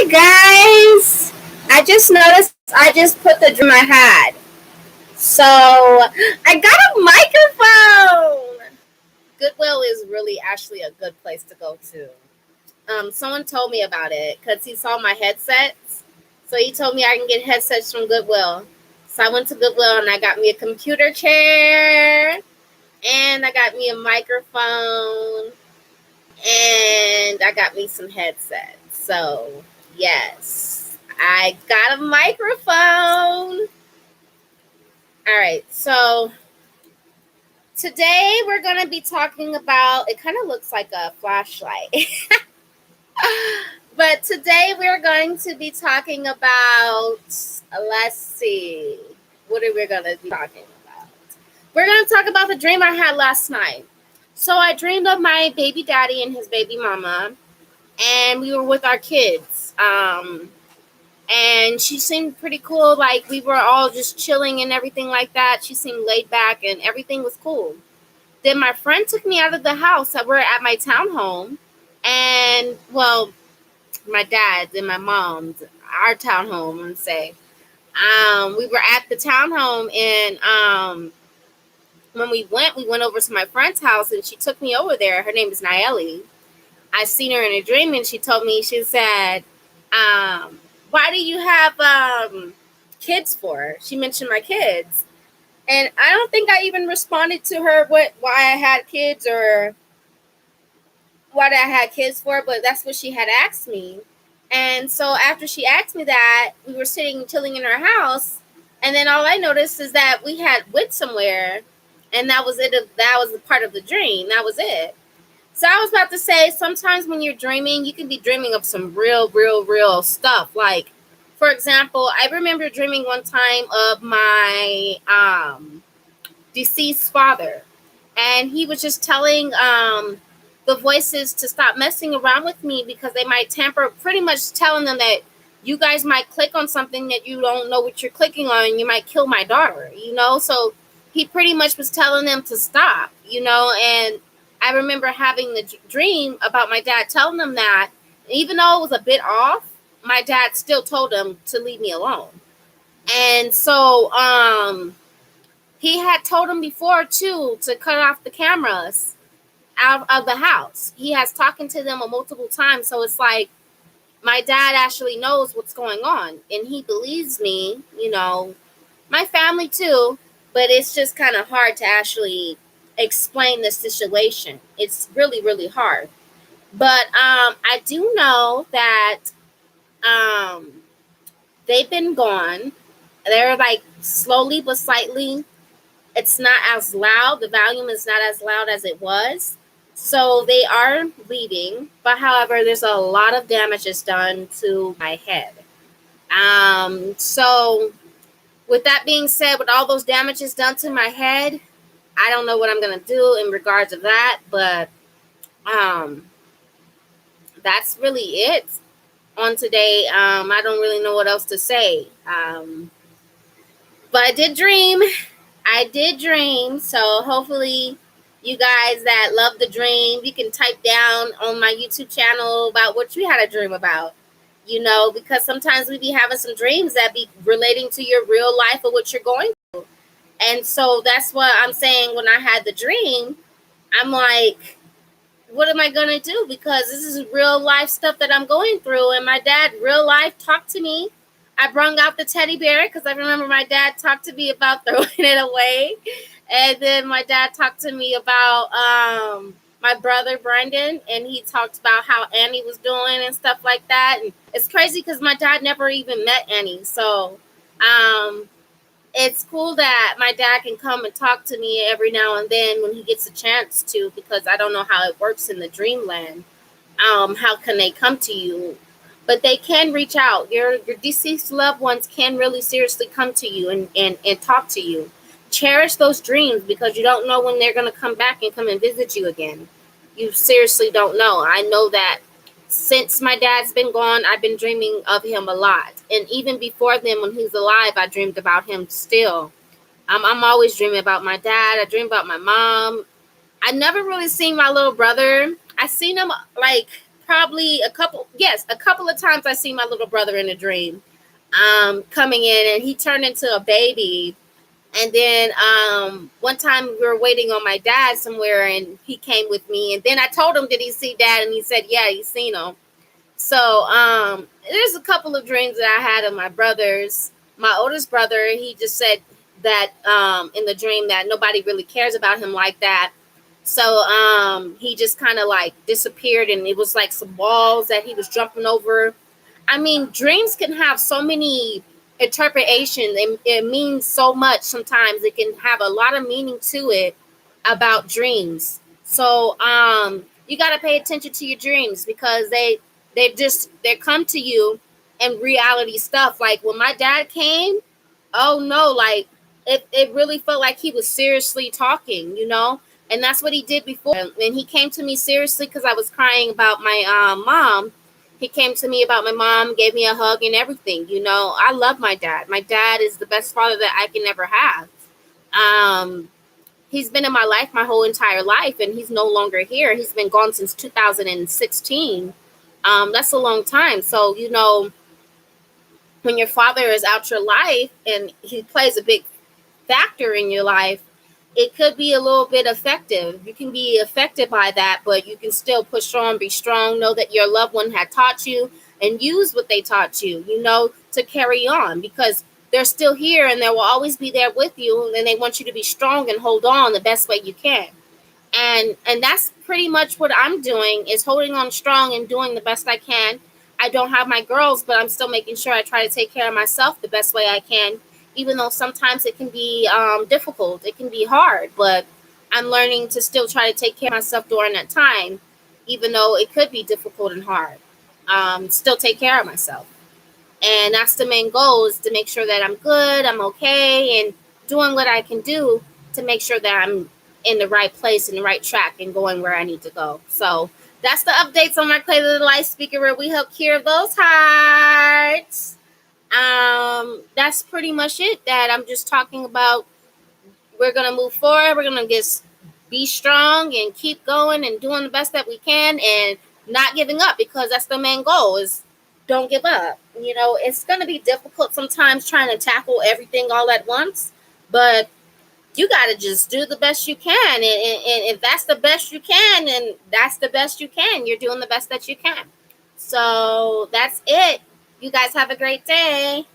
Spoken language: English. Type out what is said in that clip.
Hey guys! I just noticed I just put the dream I had. So I got a microphone! Goodwill is really actually a good place to go to. Someone told me about it because he saw my headsets. So he told me I can get headsets from Goodwill. So I went to Goodwill and I got me a computer chair and I got me a microphone and I got me some headsets. So, yes, I got a microphone. All right, so today we're going to be talking about it, kind of looks like a flashlight. But today we're going to be talking about, let's see, what are we going to be talking about? We're going to talk about the dream I had last night. So I dreamed of my baby daddy and his baby mama, and we were with our kids. And she seemed pretty cool. Like, we were all just chilling and everything like that. She seemed laid back and everything was cool. Then my friend took me out of the house. We're at my townhome. And, well, my dad's and my mom's, our townhome, and say. We were at the townhome, and when we went over to my friend's house, and she took me over there. Her name is Nayeli. I seen her in a dream, and she told me, she said, why do you have kids for? She mentioned my kids. And I don't think I even responded to her why I had kids or what I had kids for, but that's what she had asked me. And so after she asked me that, we were sitting chilling in her house, and then all I noticed is that we had went somewhere, and that was it. That was the part of the dream. That was it. So I was about to say, sometimes when you're dreaming, you can be dreaming of some real stuff. Like, for example, I remember dreaming one time of my deceased father, and he was just telling the voices to stop messing around with me because they might tamper, pretty much telling them that you guys might click on something that you don't know what you're clicking on, and you might kill my daughter, So he pretty much was telling them to stop, and I remember having the dream about my dad telling them that. Even though it was a bit off, my dad still told them to leave me alone. And so he had told them before, too, to cut off the cameras out of the house. He has talking to them multiple times. So it's like my dad actually knows what's going on. And he believes me, my family, too. But it's just kind of hard to actually explain the situation. It's really hard. But I do know that they've been gone. They're like slowly but slightly. It's not as loud. The volume is not as loud as it was. So they are leaving. But however, there's a lot of damage that's done to my head. So with that being said, with all those damages done to my head, I don't know what I'm going to do in regards to that, but that's really it on today. I don't really know what else to say. But I did dream. So hopefully you guys that love the dream, you can type down on my YouTube channel about what you had a dream about. Because sometimes we be having some dreams that be relating to your real life or what you're going through. And so that's what I'm saying. When I had the dream, I'm like, what am I going to do? Because this is real life stuff that I'm going through. And my dad, real life, talked to me. I brung out the teddy bear because I remember my dad talked to me about throwing it away. And then my dad talked to me about my brother, Brendan. And he talked about how Annie was doing and stuff like that. And it's crazy because my dad never even met Annie. So it's cool that my dad can come and talk to me every now and then when he gets a chance to, because I don't know how it works in the dreamland. How can they come to you? But they can reach out. Your deceased loved ones can really seriously come to you and talk to you. Cherish those dreams because you don't know when they're going to come back and come and visit you again. You seriously don't know. I know that since my dad's been gone, I've been dreaming of him a lot. And even before then, when he was alive, I dreamed about him still. I'm always dreaming about my dad. I dream about my mom. I never really seen my little brother. I seen him like probably a couple of times I see my little brother in a dream, coming in, and he turned into a baby. And then one time we were waiting on my dad somewhere, and he came with me. And then I told him, "Did he see Dad?" And he said, "Yeah, he's seen him." So there's a couple of dreams that I had of my brothers. My oldest brother, he just said that in the dream that nobody really cares about him like that. So he just kind of like disappeared, and it was like some walls that he was jumping over. I mean, dreams can have so many interpretations. It means so much sometimes. It can have a lot of meaning to it about dreams. So you got to pay attention to your dreams, because they come to you in reality stuff. Like when my dad came, oh no, like it really felt like he was seriously talking, and that's what he did before. And he came to me seriously because I was crying about my mom. He came to me about my mom, gave me a hug and everything. I love my dad. My dad is the best father that I can ever have. He's been in my life my whole entire life, and he's no longer here. He's been gone since 2016. That's a long time. So, when your father is out your life and he plays a big factor in your life, it could be a little bit affected. You can be affected by that, but you can still push on, be strong, know that your loved one had taught you, and use what they taught you, to carry on, because they're still here and they will always be there with you, and they want you to be strong and hold on the best way you can. And that's pretty much what I'm doing, is holding on strong and doing the best I can. I don't have my girls, but I'm still making sure I try to take care of myself the best way I can, even though sometimes it can be difficult. It can be hard, but I'm learning to still try to take care of myself during that time, even though it could be difficult and hard. Still take care of myself. And that's the main goal, is to make sure that I'm good, I'm okay, and doing what I can do to make sure that I'm in the right place, in the right track, and going where I need to go. So that's the updates on Marquayla the Light Speaker, where we help cure those hearts. That's pretty much it that I'm just talking about. We're going to move forward. We're going to just be strong and keep going and doing the best that we can, and not giving up, because that's the main goal, is don't give up. It's going to be difficult sometimes trying to tackle everything all at once, but you got to just do the best you can. And if that's the best you can, then that's the best you can. You're doing the best that you can. So that's it. You guys have a great day.